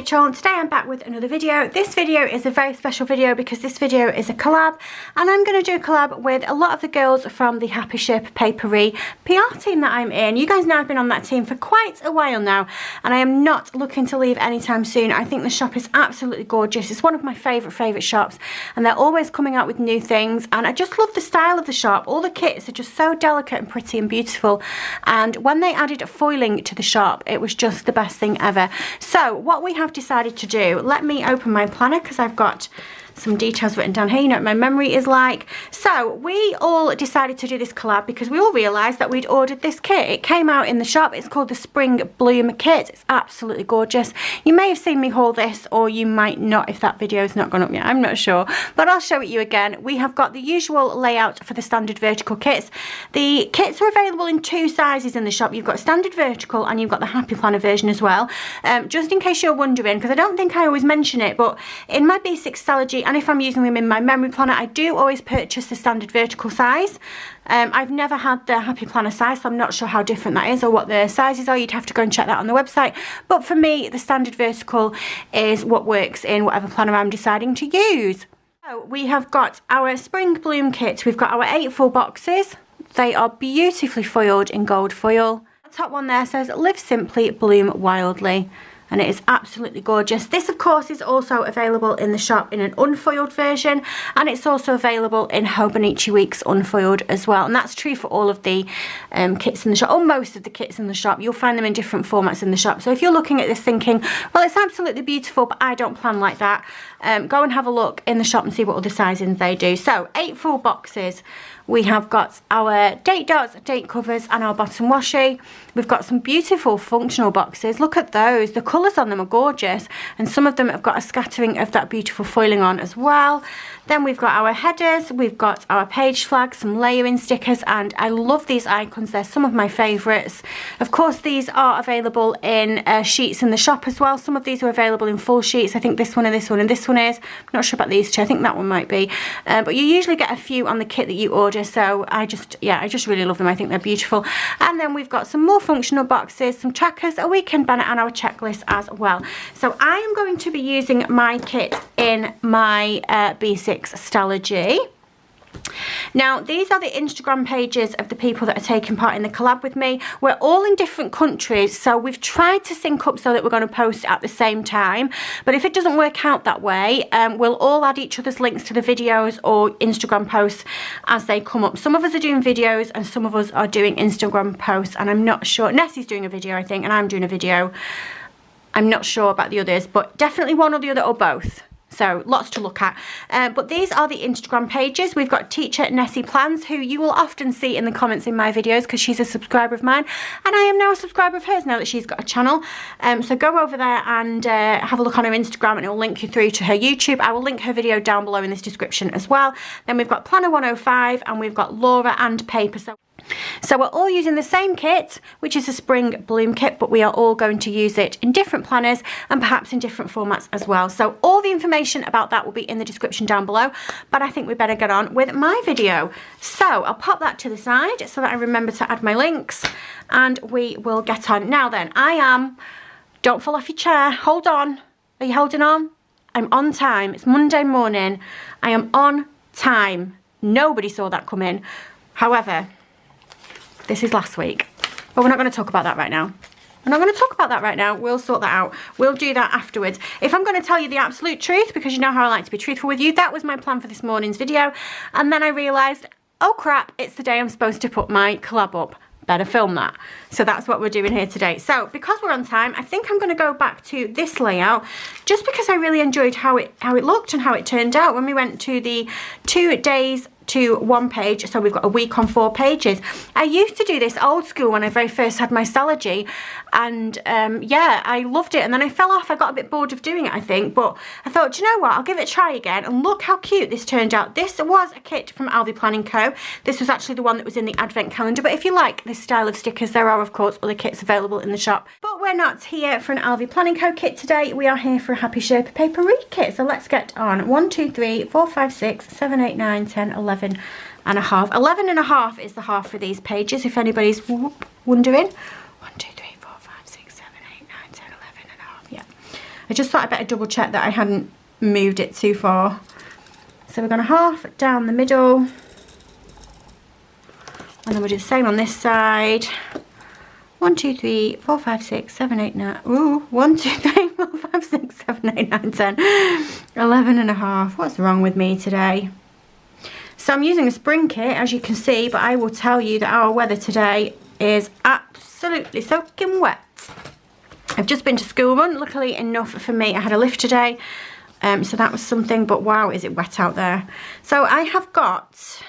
Rachel, and today I'm back with another video. This video is a very special video because this video is a collab, and I'm going to do a collab with a lot of the girls from the Happy Sherpa PR team that I'm in. You guys know I've been on that team for quite a while now, and I am not looking to leave anytime soon. I think the shop is absolutely gorgeous. It's one of my favourite shops, and they're always coming out with new things, and I just love the style of the shop. All the kits are just so delicate and pretty and beautiful, and when they added foiling to the shop, it was just the best thing ever. So what we have decided to do, let me open my planner because I've got some details written down here. You know what my memory is like. So we all decided to do this collab because we all realised that we'd ordered this kit. It came out in the shop. It's called the Spring Bloom kit. It's absolutely gorgeous. You may have seen me haul this, or you might not if that video's not gone up yet. I'm not sure, but I'll show it you again. We have got the usual layout for the standard vertical kits. The kits are available in two sizes in the shop. You've got standard vertical and you've got the Happy Planner version as well. Just in case you're wondering, because I don't think I always mention it, but in my B6 Stalogy, and if I'm using them in my memory planner, I do always purchase the standard vertical size. I've never had the Happy Planner size, so I'm not sure how different that is or what the sizes are. You'd have to go and check that on the website. But for me, the standard vertical is what works in whatever planner I'm deciding to use. So we have got our Spring Bloom kit. We've got our 8 full boxes. They are beautifully foiled in gold foil. The top one there says, "Live simply, bloom wildly." And it is absolutely gorgeous. This, of course, is also available in the shop in an unfoiled version, and it's also available in Hobonichi Weeks unfoiled as well. And that's true for all of the kits in the shop, or most of the kits in the shop. You'll find them in different formats in the shop. So if you're looking at this thinking, well, it's absolutely beautiful, but I don't plan like that, go and have a look in the shop and see what other sizings they do. So 8 full boxes. We have got our date dots, date covers, and our bottom washi. We've got some beautiful functional boxes. Look at those. The colours on them are gorgeous, and some of them have got a scattering of that beautiful foiling on as well. Then we've got our headers, we've got our page flags, some layering stickers, and I love these icons. They're some of my favourites. Of course, these are available in sheets in the shop as well. Some of these are available in full sheets. I think this one and this one and this one is. I'm not sure about these two. I think that one might be. But you usually get a few on the kit that you order. So I just really love them. I think they're beautiful. And then we've got some more functional boxes, some trackers, a weekend banner, and our checklist as well. So I am going to be using my kit in my B6 Stalogy. Now, these are the Instagram pages of the people that are taking part in the collab with me. We're all in different countries, so we've tried to sync up so that we're going to post at the same time. But if it doesn't work out that way, we'll all add each other's links to the videos or Instagram posts as they come up. Some of us are doing videos and some of us are doing Instagram posts, and I'm not sure. Nessie's doing a video, I think, and I'm doing a video. I'm not sure about the others, but definitely one or the other or both. So lots to look at. But these are the Instagram pages. We've got teacher Nessie Plans, who you will often see in the comments in my videos because she's a subscriber of mine, and I am now a subscriber of hers now that she's got a channel. So go over there and have a look on her Instagram, and it will link you through to her YouTube. I will link her video down below in this description as well. Then we've got Planner 105, and we've got Laura and Paper. So we're all using the same kit, which is a Spring Bloom kit, but we are all going to use it in different planners and perhaps in different formats as well. So all the information about that will be in the description down below, but I think we better get on with my video. So I'll pop that to the side so that I remember to add my links, and we will get on. Now then, don't fall off your chair, hold on. Are you holding on? I'm on time. It's Monday morning. I am on time. Nobody saw that come in. However, this is last week, but we're not going to talk about that right now. We're not going to talk about that right now. We'll sort that out. We'll do that afterwards. If I'm going to tell you the absolute truth, because you know how I like to be truthful with you, that was my plan for this morning's video. And then I realised, oh crap, it's the day I'm supposed to put my collab up. Better film that. So that's what we're doing here today. So because we're on time, I think I'm going to go back to this layout, just because I really enjoyed how it looked and how it turned out when we went to the 2 days to 1 page. So we've got a week on 4 pages. I used to do this old school when I very first had my Stalogy, and yeah, I loved it, and then I fell off. I got a bit bored of doing it, I think, but I thought, do you know what, I'll give it a try again. And look how cute this turned out. This was a kit from Alvi Planning Co. This was actually the one that was in the advent calendar, but if you like this style of stickers, there are of course other kits available in the shop. But we're not here for an Alvi Planning Co kit today. We are here for a Happy Sherpa Paper kit. So let's get on. 1 2 3 4 5 6 7 8 9 10 11 and a half. 11 and a half is the half for these pages, if anybody's wondering. 1 2 3 4 5 6 7 8 9 10 11 and a half. Yeah. I just thought I'd better double check that I hadn't moved it too far. So we're going to half down the middle, and then we'll do the same on this side. 1, 2, 3, 4, 5, 6, 7, 8, 9. Ooh, 1, 2, 3, 4, 5, 6, 7, 8, 9, 10, 11 and a half. What's wrong with me today? So I'm using a spring kit, as you can see, but I will tell you that our weather today is absolutely soaking wet. I've just been to school run, luckily enough for me I had a lift today, so that was something, but wow, is it wet out there. So I have got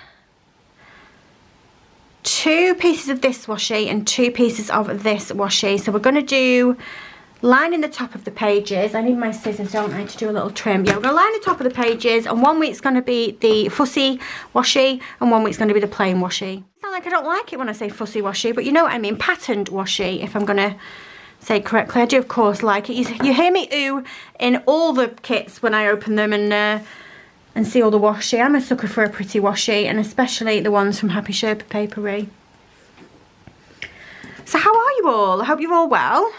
2 pieces of this washi and 2 pieces of this washi. So we're going to do lining the top of the pages. I need my scissors, don't I, to do a little trim. Yeah, we're going to line the top of the pages, and one week's going to be the fussy washi and one week's going to be the plain washi. I sound like I don't like it when I say fussy washi, but you know what I mean, patterned washi, if I'm going to say it correctly. I do of course like it. You hear me ooh in all the kits when I open them and see all the washi. I'm a sucker for a pretty washi, and especially the ones from Happy Sherpa PR. So how are you all? I hope you're all well.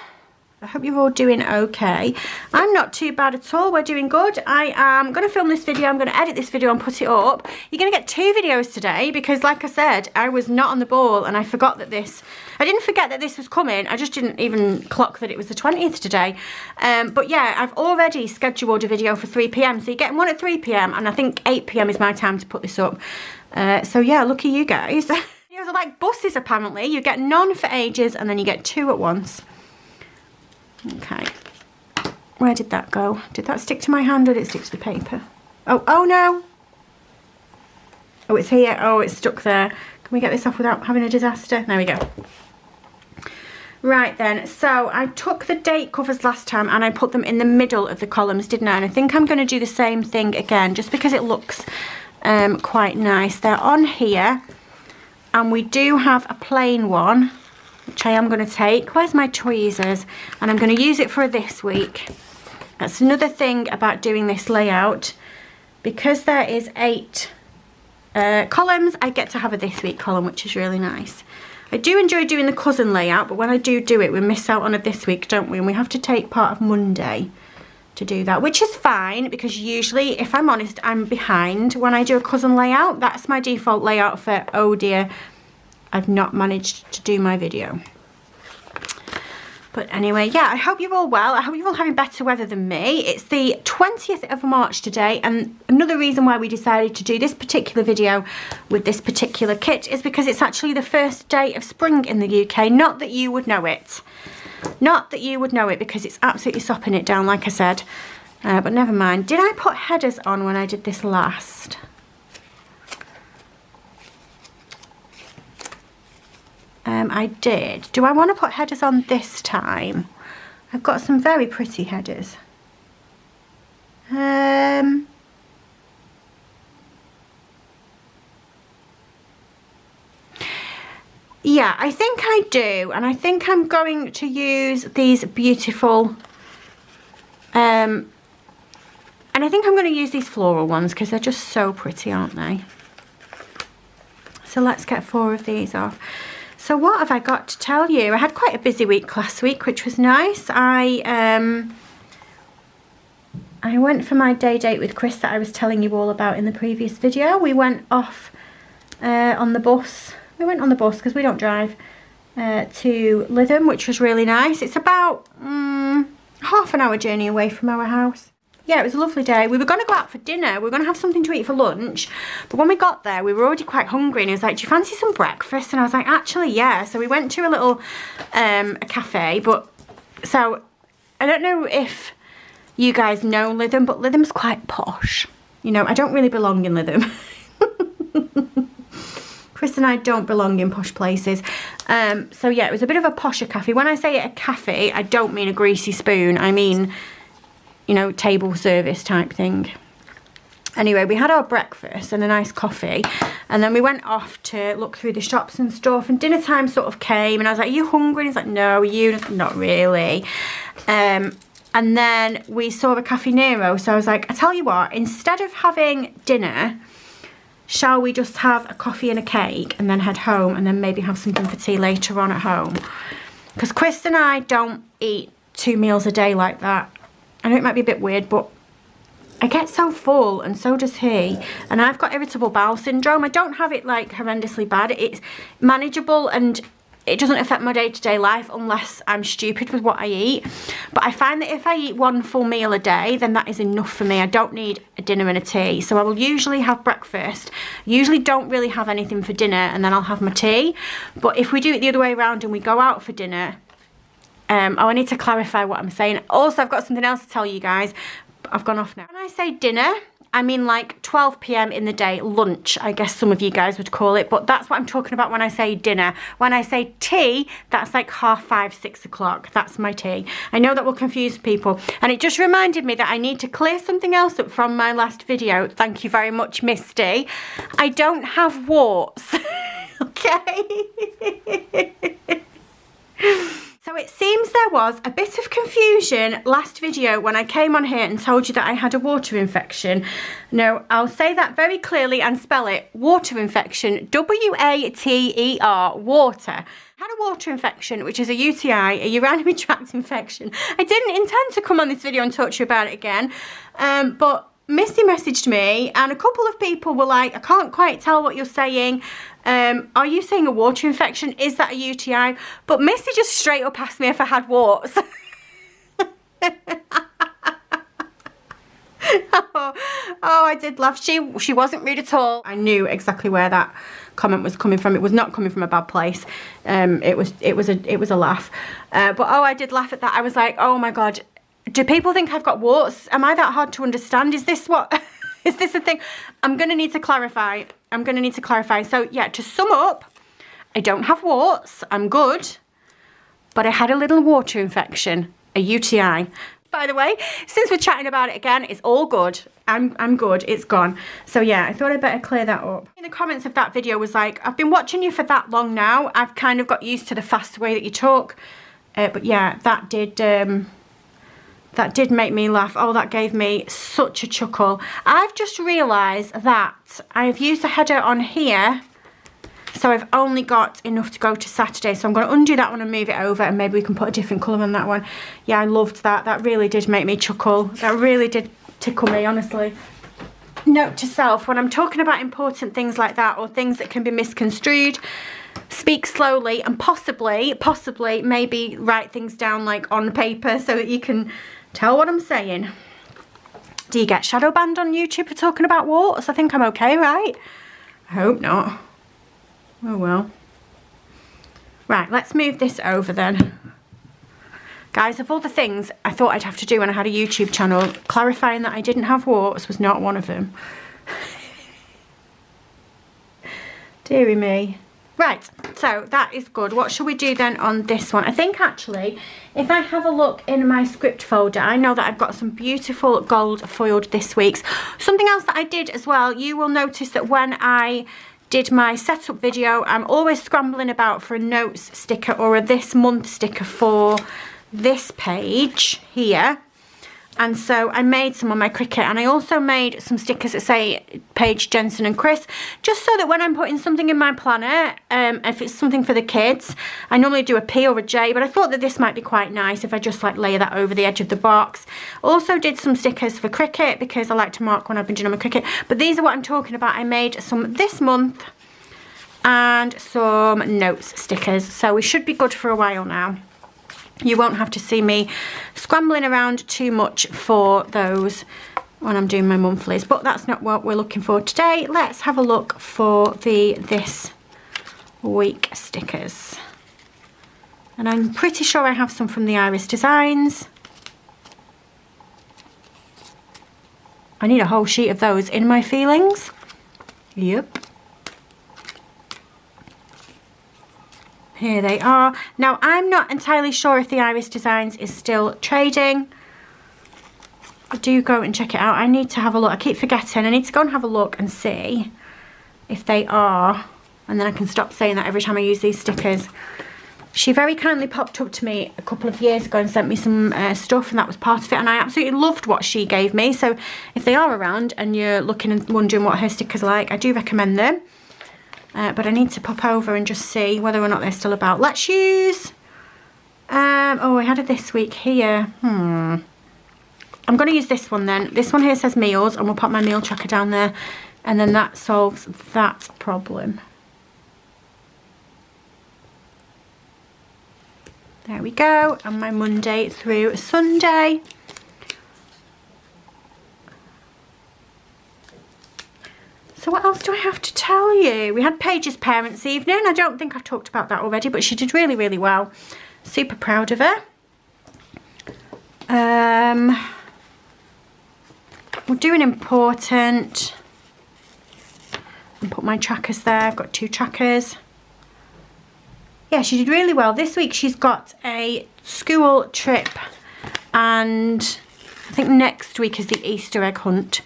I hope you're all doing okay. I'm not too bad at all. We're doing good. I am going to film this video. I'm going to edit this video and put it up. You're going to get 2 videos today because, like I said, I was not on the ball and I forgot that this... I didn't forget that this was coming. I just didn't even clock that it was the 20th today. But yeah, I've already scheduled a video for 3 PM. So you're getting one at 3 PM, and I think 8 PM is my time to put this up. So yeah, lucky you guys. Videos are like buses apparently. You get none for ages and then you get 2 at once. Okay, where did that go? Did that stick to my hand or did it stick to the paper? Oh no! Oh, it's here. Oh, it's stuck there. Can we get this off without having a disaster? There we go. Right then, so I took the date covers last time and I put them in the middle of the columns, didn't I? And I think I'm going to do the same thing again, just because it looks quite nice. They're on here, and we do have a plain one, which I am going to take. Where's my tweezers? And I'm going to use it for this week. That's another thing about doing this layout. Because there is 8 columns, I get to have a this week column, which is really nice. I do enjoy doing the cousin layout, but when I do it, we miss out on a this week, don't we? And we have to take part of Monday to do that, which is fine, because usually, if I'm honest, I'm behind when I do a cousin layout. That's my default layout for, oh dear, I've not managed to do my video. But anyway, yeah, I hope you're all well. I hope you're all having better weather than me. It's the 20th of March today, and another reason why we decided to do this particular video with this particular kit is because it's actually the first day of spring in the UK. Not that you would know it. Not that you would know it, because it's absolutely sopping it down, like I said. But never mind. Did I put headers on when I did this last? I did. Do I want to put headers on this time? I've got some very pretty headers. Yeah, I think I do, and I think I'm going to use these beautiful, and I think I'm going to use these floral ones because they're just so pretty, aren't they? So let's get 4 of these off. So what have I got to tell you? I had quite a busy week last week, which was nice. I went for my day date with Chris that I was telling you all about in the previous video. We went off on the bus. We went on the bus because we don't drive to Lytham, which was really nice. It's about half an hour journey away from our house. Yeah, it was a lovely day. We were going to go out for dinner. We were going to have something to eat for lunch. But when we got there, we were already quite hungry. And he was like, do you fancy some breakfast? And I was like, actually, yeah. So we went to a little a cafe. But so I don't know if you guys know Lytham, but Lytham's quite posh. You know, I don't really belong in Lytham. Chris and I don't belong in posh places. So yeah, it was a bit of a posher cafe. When I say a cafe, I don't mean a greasy spoon. I mean, you know, table service type thing. Anyway, we had our breakfast and a nice coffee, and then we went off to look through the shops and stuff, and dinner time sort of came, and I was like, are you hungry? And he's like, no, are you? And I was like, not really. And then we saw the Caffè Nero, so I was like, I tell you what, instead of having dinner, shall we just have a coffee and a cake and then head home, and then maybe have something for tea later on at home? Because Chris and I don't eat 2 meals a day like that. I know it might be a bit weird, but I get so full, and so does he, and I've got irritable bowel syndrome. I don't have it like horrendously bad. It's manageable, and it doesn't affect my day-to-day life unless I'm stupid with what I eat. But I find that if I eat one full meal a day, then that is enough for me. I don't need a dinner and a tea. So I will usually have breakfast, usually don't really have anything for dinner, and then I'll have my tea. But if we do it the other way around and we go out for dinner, I need to clarify what I'm saying. Also, I've got something else to tell you guys. I've gone off now. When I say dinner, I mean like 12 p.m. in the day, lunch, I guess some of you guys would call it, but that's what I'm talking about when I say dinner. When I say tea, that's like 5:30, 6 o'clock. That's my tea. I know that will confuse people, and it just reminded me that I need to clear something else up from my last video. Thank you very much, Misty. I don't have warts, okay? So it seems there was a bit of confusion last video when I came on here and told you that I had a water infection. No, I'll say that very clearly and spell it. Water infection, W-A-T-E-R, water. I had a water infection, which is a UTI, a urinary tract infection. I didn't intend to come on this video and talk to you about it again, but Misty messaged me, and a couple of people were like, I can't quite tell what you're saying. Are you saying a water infection? Is that a UTI? But Misty just straight up asked me if I had warts. Oh, I did laugh. She wasn't rude at all. I knew exactly where that comment was coming from. It was not coming from a bad place. It was a laugh. But oh, I did laugh at that. I was like, oh my God. Do people think I've got warts? Am I that hard to understand? Is this what, is this a thing? I'm going to need to clarify. I'm going to need to clarify. So yeah, to sum up, I don't have warts. I'm good. But I had a little water infection, a UTI. By the way, since we're chatting about it again, it's all good. I'm good. It's gone. So yeah, I thought I'd better clear that up. In the comments of that video was like, I've been watching you for that long now. I've kind of got used to the fast way that you talk. But yeah, that did make me laugh. Oh, that gave me such a chuckle. I've just realised that I've used a header on here, so I've only got enough to go to Saturday. So I'm going to undo that one and move it over, and maybe we can put a different colour on that one. Yeah, I loved that. That really did make me chuckle. That really did tickle me, honestly. Note to self, when I'm talking about important things like that, or things that can be misconstrued, speak slowly, and possibly maybe write things down like on paper so that you can tell what I'm saying. Do you get shadow banned on YouTube for talking about warts? I think I'm okay, right? I hope not. Oh well. Right, let's move this over then. Guys, of all the things I thought I'd have to do when I had a YouTube channel, clarifying that I didn't have warts was not one of them. Dearie me. Right, so that is good. What shall we do then on this one? I think actually, if I have a look in my script folder, I know that I've got some beautiful gold foiled this week. Something else that I did as well, you will notice that when I did my setup video, I'm always scrambling about for a notes sticker or a this month sticker for this page here. And so I made some on my Cricut, and I also made some stickers that say Paige, Jensen and Chris, just so that when I'm putting something in my planner, if it's something for the kids, I normally do a P or a J, but I thought that this might be quite nice if I just like layer that over the edge of the box. Also did some stickers for Cricut because I like to mark when I've been doing my Cricut, but these are what I'm talking about. I made some this month and some notes stickers, so we should be good for a while now. You won't have to see me scrambling around too much for those when I'm doing my monthlies, but that's not what we're looking for today. Let's have a look for the this week stickers. And I'm pretty sure I have some from the Iris Designs. I need a whole sheet of those in my feelings. Yep. Here they are. Now, I'm not entirely sure if the Iris Designs is still trading. Do go and check it out. I need to have a look. I keep forgetting. I need to go and have a look and see if they are. And then I can stop saying that every time I use these stickers. She very kindly popped up to me a couple of years ago and sent me some stuff, and that was part of it. And I absolutely loved what she gave me. So if they are around and you're looking and wondering what her stickers are like, I do recommend them. But I need to pop over and just see whether or not they're still about. Let's use, oh, I had it this week here. I'm going to use this one then. This one here says meals, and we'll pop my meal tracker down there, and then that solves that problem. There we go, and my Monday through Sunday. So what else do I have to tell you? We had Paige's parents' evening. I don't think I've talked about that already, but she did really, really well. Super proud of her. We're doing important. And put my trackers there. I've got 2 trackers. Yeah, she did really well. This week she's got a school trip, and I think next week is the Easter egg hunt.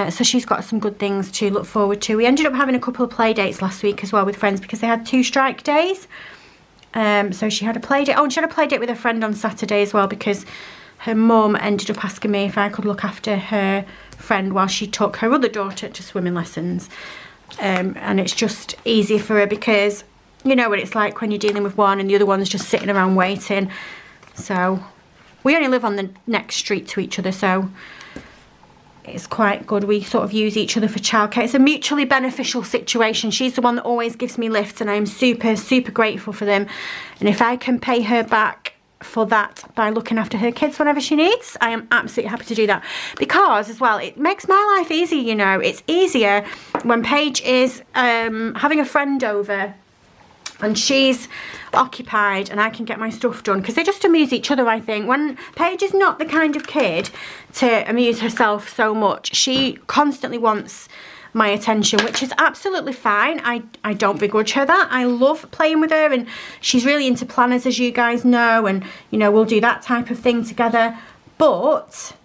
So she's got some good things to look forward to. We ended up having a couple of play dates last week as well with friends because they had 2 strike days. So she had a play date. Oh, and she had a play date with a friend on Saturday as well because her mum ended up asking me if I could look after her friend while she took her other daughter to swimming lessons. And it's just easier for her because you know what it's like when you're dealing with one and the other one's just sitting around waiting. So we only live on the next street to each other, so it's quite good. We sort of use each other for childcare. It's a mutually beneficial situation. She's the one that always gives me lifts, and I'm super, super grateful for them. And if I can pay her back for that by looking after her kids whenever she needs, I am absolutely happy to do that. Because as well, it makes my life easy, you know. It's easier when Paige is having a friend over and she's occupied and I can get my stuff done, because they just amuse each other, I think. When Paige is not the kind of kid to amuse herself so much, she constantly wants my attention, which is absolutely fine. I don't begrudge her that. I love playing with her, and she's really into planners, as you guys know, and you know, we'll do that type of thing together. But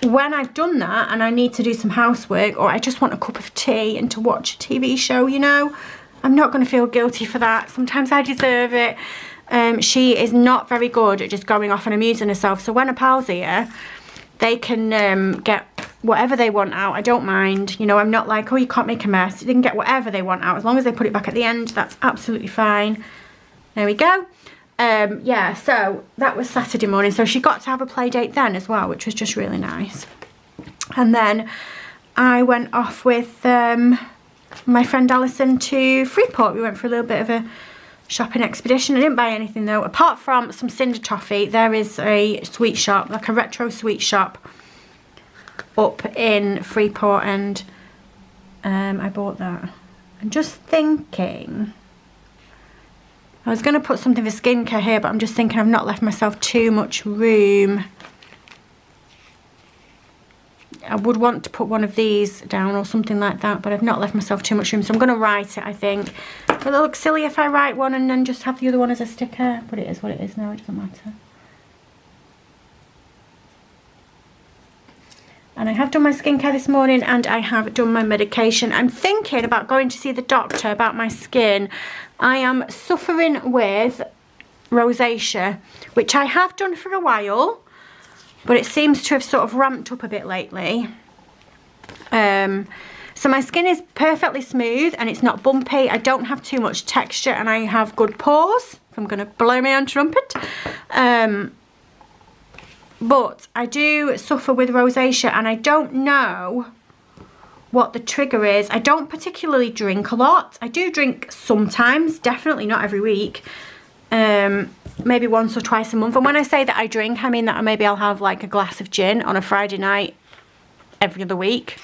when I've done that and I need to do some housework, or I just want a cup of tea and to watch a TV show, you know, I'm not going to feel guilty for that. Sometimes I deserve it. She is not very good at just going off and amusing herself. So when her pals here, they can get whatever they want out. I don't mind. You know, I'm not like, oh, you can't make a mess. They can get whatever they want out. As long as they put it back at the end, that's absolutely fine. There we go. Yeah, so that was Saturday morning. So she got to have a play date then as well, which was just really nice. And then I went off with my friend Alison to Freeport. We went for a little bit of a shopping expedition. I didn't buy anything though, apart from some cinder toffee. There is a sweet shop, like a retro sweet shop up in Freeport, and I bought that. I'm just thinking, I was going to put something for skincare here, but I'm just thinking I've not left myself too much room. I would want to put one of these down or something like that, but I've not left myself too much room, so I'm going to write it, I think. Will it look silly if I write one and then just have the other one as a sticker? But it is what it is now, it doesn't matter. And I have done my skincare this morning, and I have done my medication. I'm thinking about going to see the doctor about my skin. I am suffering with rosacea, which I have done for a while, but it seems to have sort of ramped up a bit lately. So my skin is perfectly smooth and it's not bumpy. I don't have too much texture, and I have good pores, if I'm going to blow my own trumpet. But I do suffer with rosacea, and I don't know what the trigger is. I don't particularly drink a lot. I do drink sometimes, definitely not every week. Maybe once or twice a month. And when I say that I drink, I mean that maybe I'll have like a glass of gin on a Friday night every other week,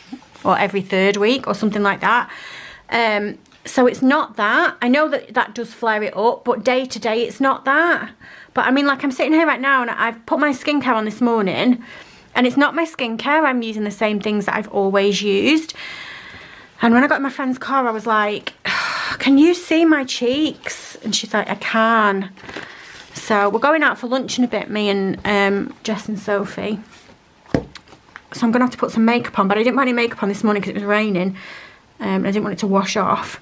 or every third week, or something like that. So it's not that. I know that that does flare it up, but day to day it's not that. But I mean, like, I'm sitting here right now and I've put my skincare on this morning, and it's not my skincare. I'm using the same things that I've always used. And when I got in my friend's car, I was like, can you see my cheeks? And she's like, I can. So we're going out for lunch in a bit, me and Jess and Sophie. So I'm going to have to put some makeup on, but I didn't put any makeup on this morning because it was raining. I didn't want it to wash off.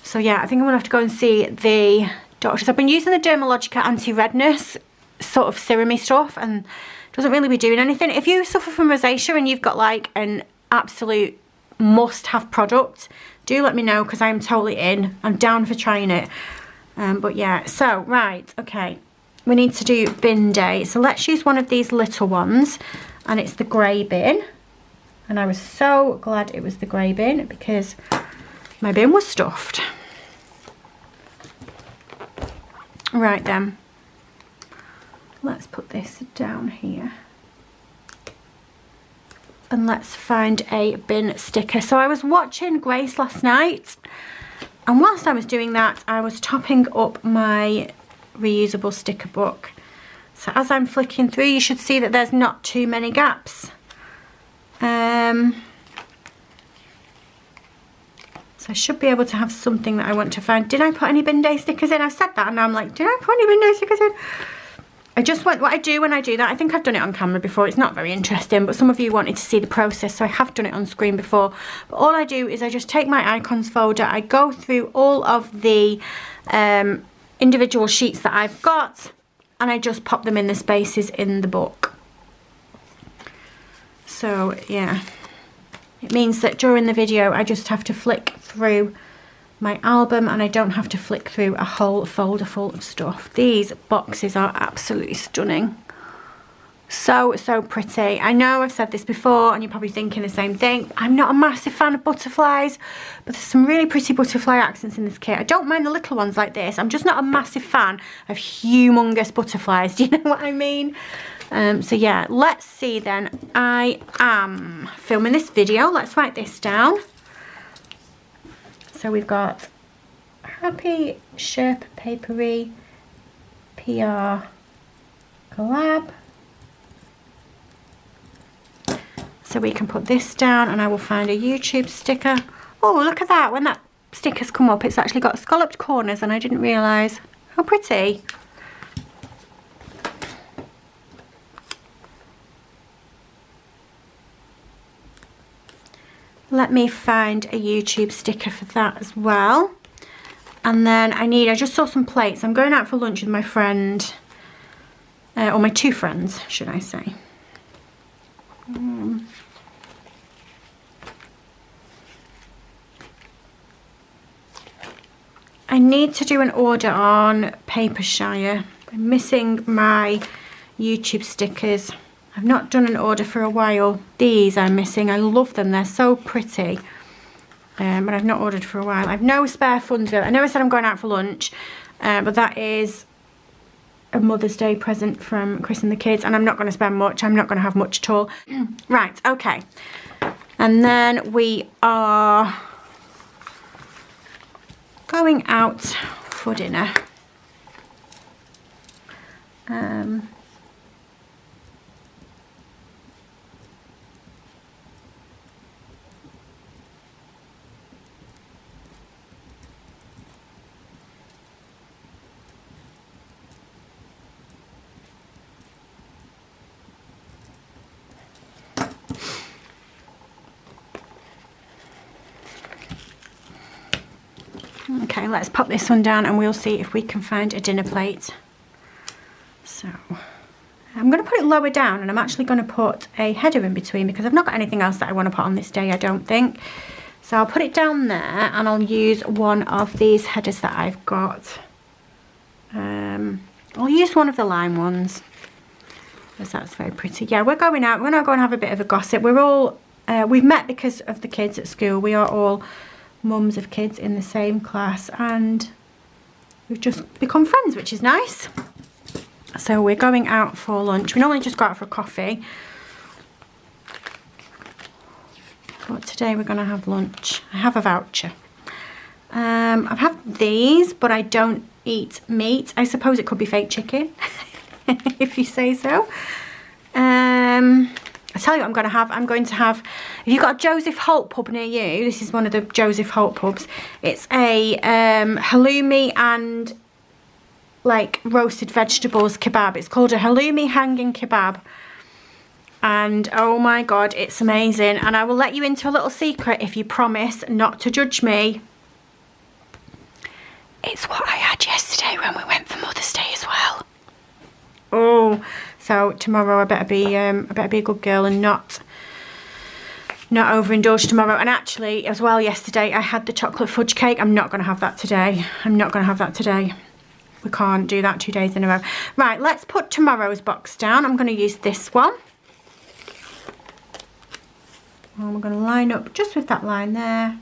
So yeah, I think I'm going to have to go and see the doctors. I've been using the Dermalogica anti-redness sort of serum-y stuff, and it doesn't really be doing anything. If you suffer from rosacea and you've got like an absolute must-have product, do let me know, because I'm totally in. I'm down for trying it. But yeah, so right, okay. we need to do bin day. So let's use one of these little ones, and it's the grey bin. And I was so glad it was the grey bin because my bin was stuffed. Right then, let's put this down here. And let's find a bin sticker. So I was watching Grace last night, and whilst I was doing that, I was topping up my reusable sticker book. So as I'm flicking through, you should see that there's not too many gaps. So I should be able to have something that I want to find. Did I put any bin day stickers in? I've said that and now I'm like, did I put any bin day stickers in? I just want, what I do when I do that, I think I've done it on camera before, it's not very interesting, but some of you wanted to see the process, so I have done it on screen before. But all I do is I just take my icons folder, I go through all of the individual sheets that I've got, and I just pop them in the spaces in the book. So yeah, it means that during the video I just have to flick through my album and I don't have to flick through a whole folder full of stuff. These boxes are absolutely stunning. So pretty. I know I've said this before and you're probably thinking the same thing. I'm not a massive fan of butterflies, but there's some really pretty butterfly accents in this kit. I don't mind the little ones like this. I'm just not a massive fan of humongous butterflies. Do you know what I mean? So yeah, let's see then. I am filming this video. Let's write this down. So we've got Happy Sherpa PR collab. So we can put this down and I will find a YouTube sticker. Oh, look at that. When that sticker's come up, it's actually got scalloped corners and I didn't realise. How pretty. Let me find a YouTube sticker for that as well. And then I just saw some plates. I'm going out for lunch with my friend, or my two friends, should I say. I need to do an order on Papershire. I'm missing my YouTube stickers. I've not done an order for a while. These I'm missing. I love them. They're so pretty. But I've not ordered for a while. I've no spare funds. I know I said I'm going out for lunch, but that is a Mother's Day present from Chris and the kids, and I'm not going to spend much. I'm not going to have much at all. Right, okay. And then we are going out for dinner. Okay, let's pop this one down and we'll see if we can find a dinner plate. So I'm going to put it lower down and I'm actually going to put a header in between because I've not got anything else that I want to put on this day, I don't think. So I'll put it down there and I'll use one of these headers that I've got. I'll use one of the lime ones because that's very pretty. Yeah, we're going out. We're going to go and have a bit of a gossip. We're all, we've met because of the kids at school. We are all mums of kids in the same class and we've just become friends, which is nice. So we're going out for lunch. We normally just go out for coffee, but today we're going to have lunch. I have a voucher. I've had these, but I don't eat meat. I suppose it could be fake chicken if you say so. I tell you what I'm going to have, if you've got a Joseph Holt pub near you, this is one of the Joseph Holt pubs. It's a halloumi and like roasted vegetables kebab. It's called a halloumi hanging kebab. And oh my God, it's amazing. And I will let you into a little secret if you promise not to judge me. It's what I had yesterday when we went for Mother's Day as well. Oh, so tomorrow I better be a good girl and not overindulge tomorrow. And actually as well, yesterday I had the chocolate fudge cake. I'm not going to have that today. I'm not going to have that today. we can't do that 2 days in a row. Right, let's put tomorrow's box down. I'm going to use this one. And we're going to line up just with that line there.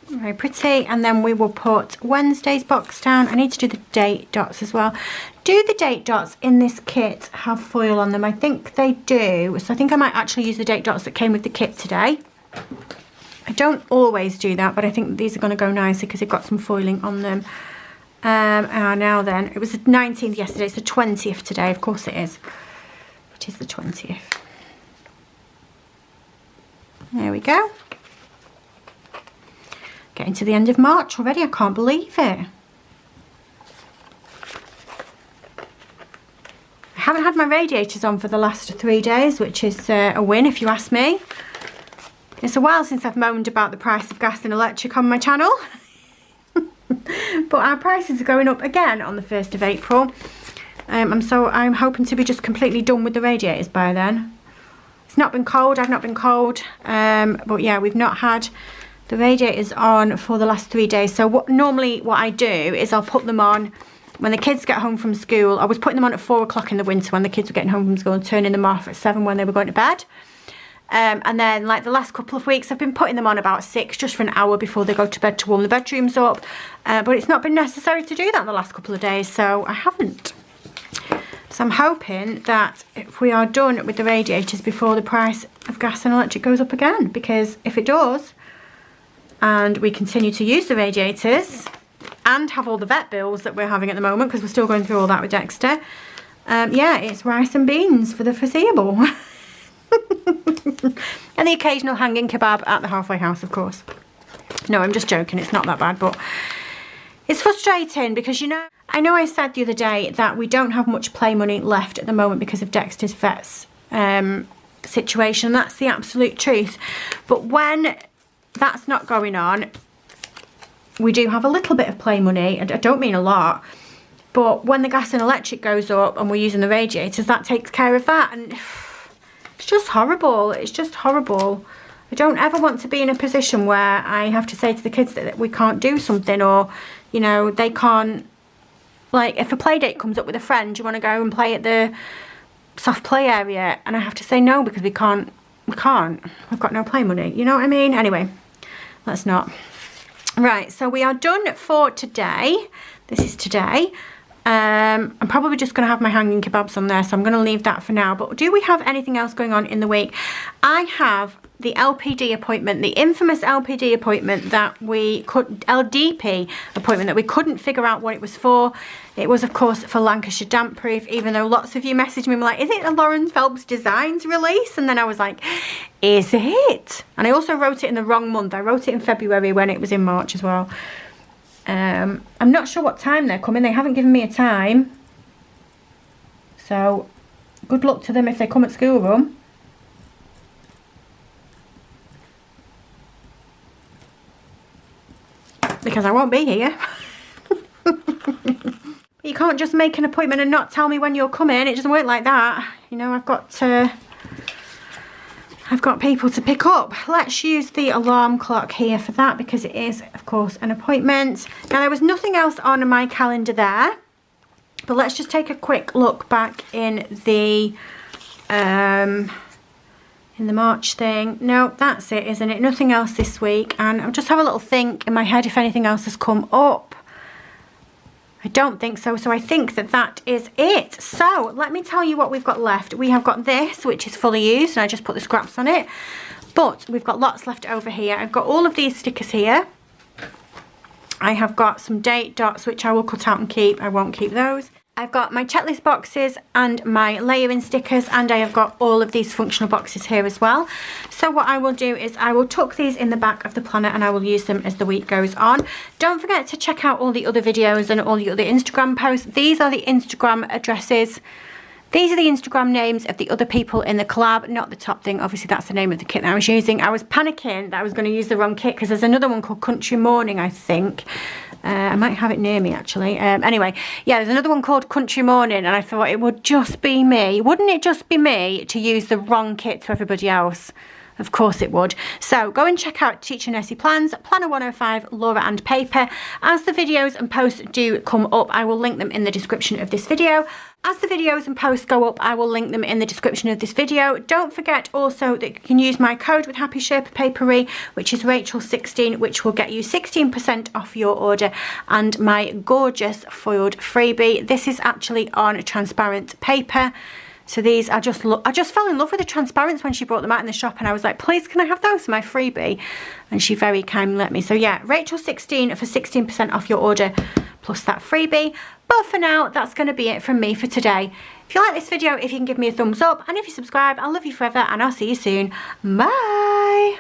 Very pretty. And then we will put Wednesday's box down. I need to do the date dots as well. Do the date dots in this kit have foil on them? I think they do. So I think I might actually use the date dots that came with the kit today. I don't always do that, but I think these are going to go nicely because they've got some foiling on them. And now then, it was the 19th yesterday. It's the 20th today. Of course it is. It is the 20th. There we go. Getting to the end of March already. I can't believe it. I haven't had my radiators on for the last 3 days, which is a win if you ask me. It's a while since I've moaned about the price of gas and electric on my channel. But our prices are going up again on the 1st of April. I'm hoping to be just completely done with the radiators by then. It's not been cold, I've not been cold. But yeah, we've not had the radiators on for the last 3 days. So normally what I do is I'll put them on when the kids get home from school. I was putting them on at 4 o'clock in the winter when the kids were getting home from school and turning them off at 7 when they were going to bed. And then like the last couple of weeks I've been putting them on about 6 just for an hour before they go to bed to warm the bedrooms up. But it's not been necessary to do that the last couple of days, so I haven't. So I'm hoping that if we are done with the radiators before the price of gas and electric goes up again, because if it does, and we continue to use the radiators and have all the vet bills that we're having at the moment, because we're still going through all that with Dexter, yeah, it's rice and beans for the foreseeable. And the occasional hanging kebab at the halfway house, of course. No, I'm just joking, it's not that bad, but it's frustrating because, you know, I know I said the other day that we don't have much play money left at the moment because of Dexter's vet's situation. That's the absolute truth. But when that's not going on, we do have a little bit of play money. I don't mean a lot, but when the gas and electric goes up and we're using the radiators, that takes care of that. And it's just horrible. It's just horrible. I don't ever want to be in a position where I have to say to the kids that we can't do something, or, you know, they can't, like, if a play date comes up with a friend, you want to go and play at the soft play area, and I have to say no because we can't, we've got no play money, you know what I mean? Anyway, let's not. Right, so we are done for today. This is today. I'm probably just going to have my hanging kebabs on there, so I'm going to leave that for now. But do we have anything else going on in the week? I have the LPD appointment, the infamous LPD appointment that we could, LDP appointment that we couldn't figure out what it was for. It was, of course, for Lancashire Damp Proof, even though lots of you messaged me and were like, is it a Lauren Phelps Designs release? And then I was like, is it? And I also wrote it in the wrong month. I wrote it in February when it was in March as well. I'm not sure what time they're coming. They haven't given me a time. So, good luck to them if they come at school run. Because I won't be here. You can't just make an appointment and not tell me when you're coming. It doesn't work like that. You know, I've got people to pick up. Let's use the alarm clock here for that because it is, of course, an appointment. Now, there was nothing else on my calendar there. But let's just take a quick look back in the March thing. No, that's it, isn't it? Nothing else this week. And I'll just have a little think in my head if anything else has come up. I don't think so. So I think that that is it. So let me tell you what we've got left. We have got this, which is fully used, and I just put the scraps on it. But we've got lots left over here. I've got all of these stickers here. I have got some date dots, which I will cut out and keep. I won't keep those. I've got my checklist boxes and my layering stickers, and I have got all of these functional boxes here as well. So what I will do is I will tuck these in the back of the planner and I will use them as the week goes on. Don't forget to check out all the other videos and all the other Instagram posts. These are the Instagram addresses. These are the Instagram names of the other people in the collab, not the top thing. Obviously, that's the name of the kit that I was using. I was panicking that I was going to use the wrong kit because there's another one called Country Morning, I think. I might have it near me, actually. Anyway, yeah, there's another one called Country Morning, and I thought it would just be me. Wouldn't it just be me to use the wrong kit to everybody else? Of course it would. So go and check out Teacher Nessie Plans, Planner 105, Laura and Paper. As the videos and posts do come up, I will link them in the description of this video. As the videos and posts go up, I will link them in the description of this video. Don't forget also that you can use my code with Happy Sherpa PR, which is Rachel16, which will get you 16% off your order, and my gorgeous foiled freebie. This is actually on transparent paper. So these, I just fell in love with the transparents when she brought them out in the shop, and I was like, please, can I have those for my freebie? And she very kindly let me. So yeah, Rachel16 for 16% off your order plus that freebie. But for now, that's going to be it from me for today. If you like this video, if you can give me a thumbs up, and if you subscribe, I love you forever, and I'll see you soon. Bye!